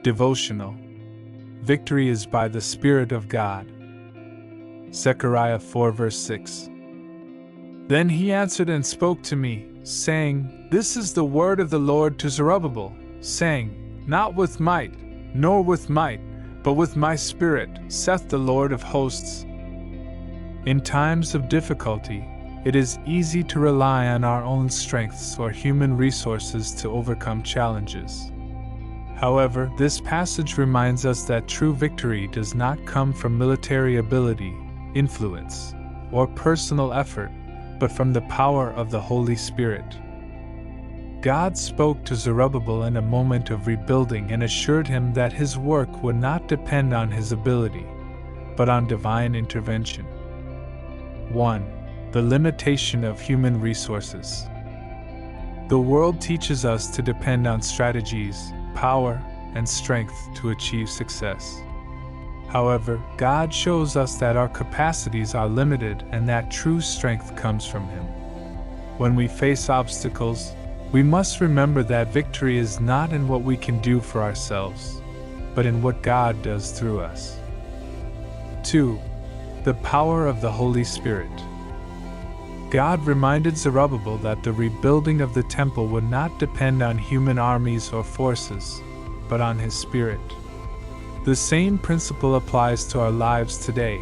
Devotional. Victory is by the Spirit of God. Zechariah 4 verse 6. Then he answered and spoke to me, saying, This is the word of the Lord to Zerubbabel, saying, Not with might, nor with might, but with my Spirit, saith the Lord of hosts. In times of difficulty, it is easy to rely on our own strengths or human resources to overcome challenges. However, this passage reminds us that true victory does not come from military ability, influence, or personal effort, but from the power of the Holy Spirit. God spoke to Zerubbabel in a moment of rebuilding and assured him that his work would not depend on his ability, but on divine intervention. 1. The limitation of human resources. The world teaches us to depend on strategies, power, and strength to achieve success. However, God shows us that our capacities are limited and that true strength comes from Him. When we face obstacles, we must remember that victory is not in what we can do for ourselves, but in what God does through us. 2. The power of the Holy Spirit. God reminded Zerubbabel that the rebuilding of the temple would not depend on human armies or forces, but on His Spirit. The same principle applies to our lives today.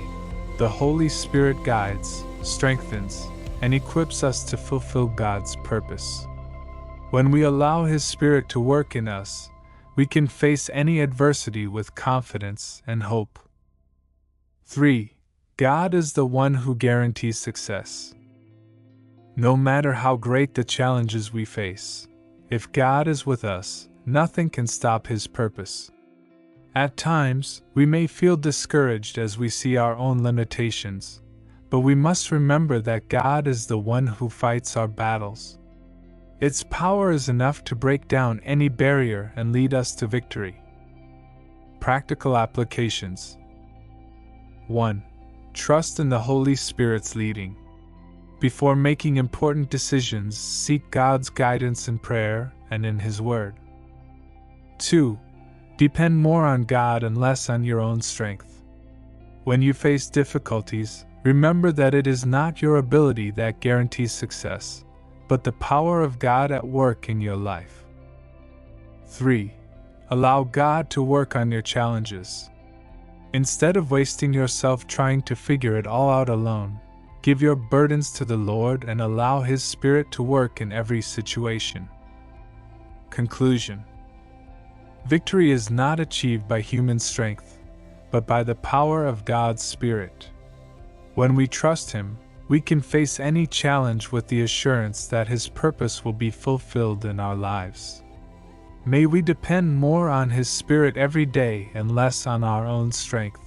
The Holy Spirit guides, strengthens, and equips us to fulfill God's purpose. When we allow His Spirit to work in us, we can face any adversity with confidence and hope. 3. God is the one who guarantees success. No matter how great the challenges we face, if God is with us, nothing can stop His purpose. At times, we may feel discouraged as we see our own limitations, but we must remember that God is the one who fights our battles. Its power is enough to break down any barrier and lead us to victory. Practical applications. 1. Trust in the Holy Spirit's leading. Before making important decisions, seek God's guidance in prayer and in His Word. 2. Depend more on God and less on your own strength. When you face difficulties, remember that it is not your ability that guarantees success, but the power of God at work in your life. 3. Allow God to work on your challenges. Instead of wasting yourself trying to figure it all out alone, give your burdens to the Lord and allow His Spirit to work in every situation. Conclusion. Victory is not achieved by human strength, but by the power of God's Spirit. When we trust Him, we can face any challenge with the assurance that His purpose will be fulfilled in our lives. May we depend more on His Spirit every day and less on our own strength.